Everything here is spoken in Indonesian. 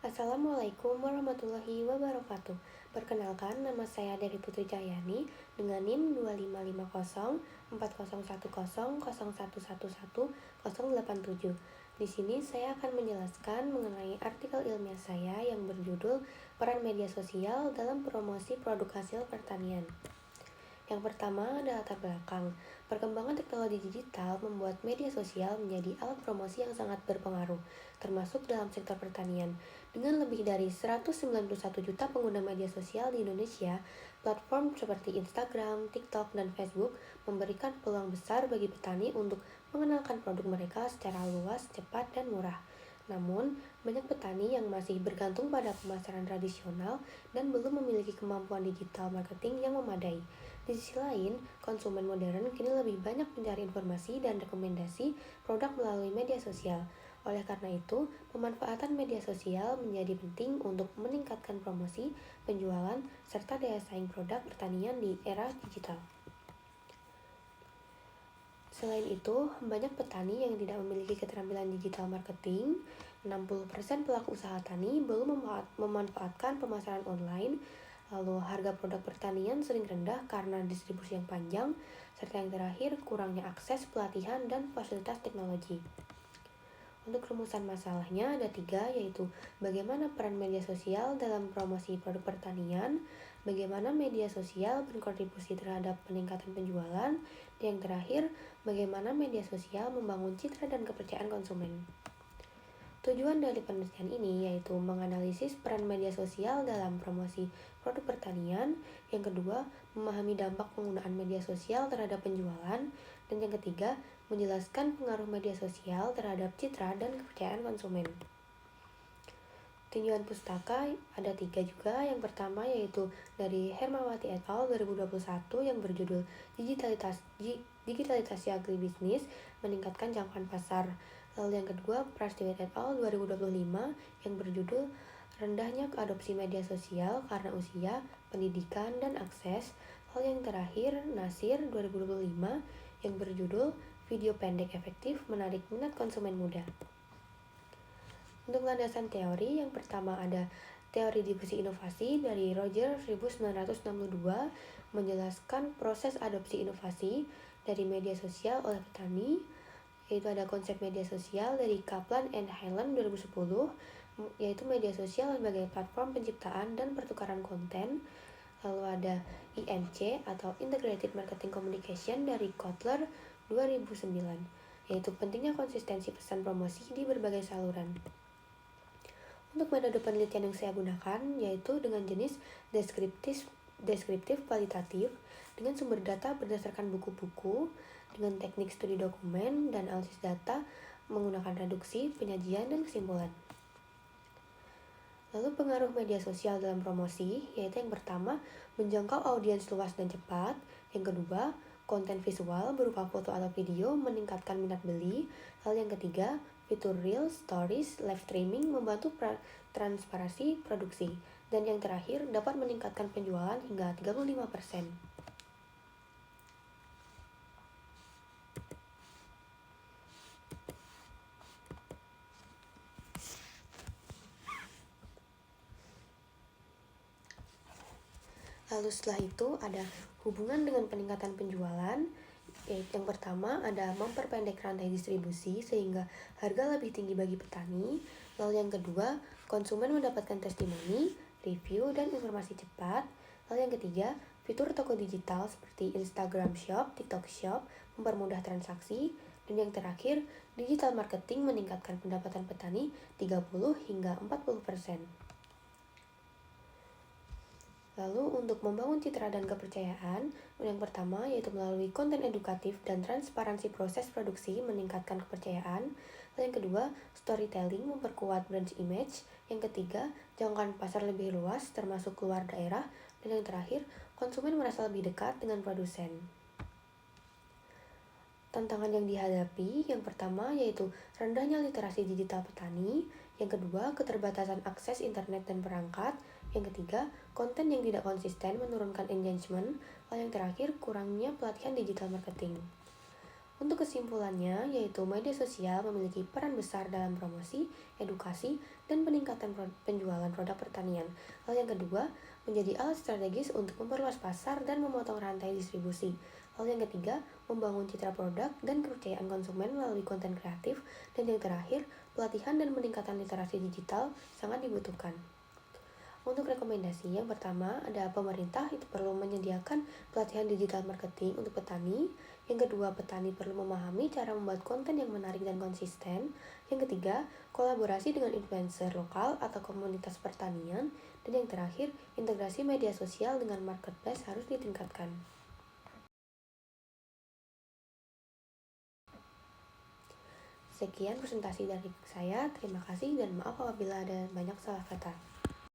Assalamualaikum warahmatullahi wabarakatuh. Perkenalkan, nama saya Devi Putri Cahyani dengan NIM 2550401001111087. Di sini saya akan menjelaskan mengenai artikel ilmiah saya yang berjudul Peran Media Sosial dalam Promosi Produk Hasil Pertanian. Yang pertama adalah latar belakang. Perkembangan teknologi digital membuat media sosial menjadi alat promosi yang sangat berpengaruh, termasuk dalam sektor pertanian. Dengan lebih dari 191 juta pengguna media sosial di Indonesia, platform seperti Instagram, TikTok, dan Facebook memberikan peluang besar bagi petani untuk mengenalkan produk mereka secara luas, cepat, dan murah. Namun, banyak petani yang masih bergantung pada pemasaran tradisional dan belum memiliki kemampuan digital marketing yang memadai. Di sisi lain, konsumen modern kini lebih banyak mencari informasi dan rekomendasi produk melalui media sosial. Oleh karena itu, pemanfaatan media sosial menjadi penting untuk meningkatkan promosi, penjualan, serta daya saing produk pertanian di era digital. Selain itu, banyak petani yang tidak memiliki keterampilan digital marketing. 60% pelaku usaha tani belum memanfaatkan pemasaran online. Lalu harga produk pertanian sering rendah karena distribusi yang panjang, serta yang terakhir kurangnya akses pelatihan dan fasilitas teknologi. Untuk rumusan masalahnya ada 3, yaitu bagaimana peran media sosial dalam promosi produk pertanian, bagaimana media sosial berkontribusi terhadap peningkatan penjualan, dan yang terakhir, bagaimana media sosial membangun citra dan kepercayaan konsumen. Tujuan dari penelitian ini yaitu menganalisis peran media sosial dalam promosi produk pertanian, yang kedua, memahami dampak penggunaan media sosial terhadap penjualan, dan yang ketiga, menjelaskan pengaruh media sosial terhadap citra dan kepercayaan konsumen. Tinjauan pustaka ada 3 juga. Yang pertama yaitu dari Hermawati et al. 2021 yang berjudul Digitalisasi Agribisnis Meningkatkan Jangkauan Pasar. Lalu yang kedua, Prastiwet et al. 2025 yang berjudul Rendahnya Adopsi Media Sosial Karena Usia, Pendidikan, dan Akses. Lalu yang terakhir, Nasir 2025 yang berjudul Video Pendek Efektif Menarik Minat Konsumen Muda. Untuk landasan teori, yang pertama ada teori difusi inovasi dari Roger 1962 menjelaskan proses adopsi inovasi dari media sosial oleh petani, yaitu ada konsep media sosial dari Kaplan and Highland 2010, yaitu media sosial sebagai platform penciptaan dan pertukaran konten. Lalu ada IMC atau Integrated Marketing Communication dari Kotler 2009, yaitu pentingnya konsistensi pesan promosi di berbagai saluran. Untuk metode penelitian yang saya gunakan yaitu dengan jenis deskriptif kualitatif dengan sumber data berdasarkan buku-buku, dengan teknik studi dokumen dan analisis data menggunakan reduksi, penyajian, dan kesimpulan. Lalu pengaruh media sosial dalam promosi yaitu yang pertama, menjangkau audiens luas dan cepat. Yang kedua, konten visual berupa foto atau video meningkatkan minat beli. Lalu yang ketiga, fitur Reels, Stories, live streaming membantu transparansi produksi. Dan yang terakhir, dapat meningkatkan penjualan hingga 35%. Lalu setelah itu ada hubungan dengan peningkatan penjualan. Yang pertama ada memperpendek rantai distribusi sehingga harga lebih tinggi bagi petani. Lalu yang kedua, konsumen mendapatkan testimoni, review, dan informasi cepat. Lalu yang ketiga, fitur toko digital seperti Instagram Shop, TikTok Shop mempermudah transaksi. Dan yang terakhir, digital marketing meningkatkan pendapatan petani 30 hingga 40%. Lalu untuk membangun citra dan kepercayaan, yang pertama yaitu melalui konten edukatif dan transparansi proses produksi meningkatkan kepercayaan. Lalu yang kedua, storytelling memperkuat brand image. Yang ketiga, jangkauan pasar lebih luas termasuk keluar daerah. Dan yang terakhir, konsumen merasa lebih dekat dengan produsen. Tantangan yang dihadapi, yang pertama yaitu rendahnya literasi digital petani. Yang kedua, keterbatasan akses internet dan perangkat. Yang ketiga, konten yang tidak konsisten menurunkan engagement. Lalu yang terakhir, kurangnya pelatihan digital marketing. Untuk kesimpulannya, yaitu media sosial memiliki peran besar dalam promosi, edukasi, dan peningkatan penjualan produk pertanian. Lalu yang kedua, menjadi alat strategis untuk memperluas pasar dan memotong rantai distribusi. Lalu yang ketiga, membangun citra produk dan kepercayaan konsumen melalui konten kreatif. Dan yang terakhir, pelatihan dan peningkatan literasi digital sangat dibutuhkan. Untuk rekomendasi, yang pertama ada pemerintah itu perlu menyediakan pelatihan digital marketing untuk petani. Yang kedua, petani perlu memahami cara membuat konten yang menarik dan konsisten. Yang ketiga, kolaborasi dengan influencer lokal atau komunitas pertanian. Dan yang terakhir, integrasi media sosial dengan marketplace harus ditingkatkan. Sekian presentasi dari saya, terima kasih dan maaf apabila ada banyak salah kata.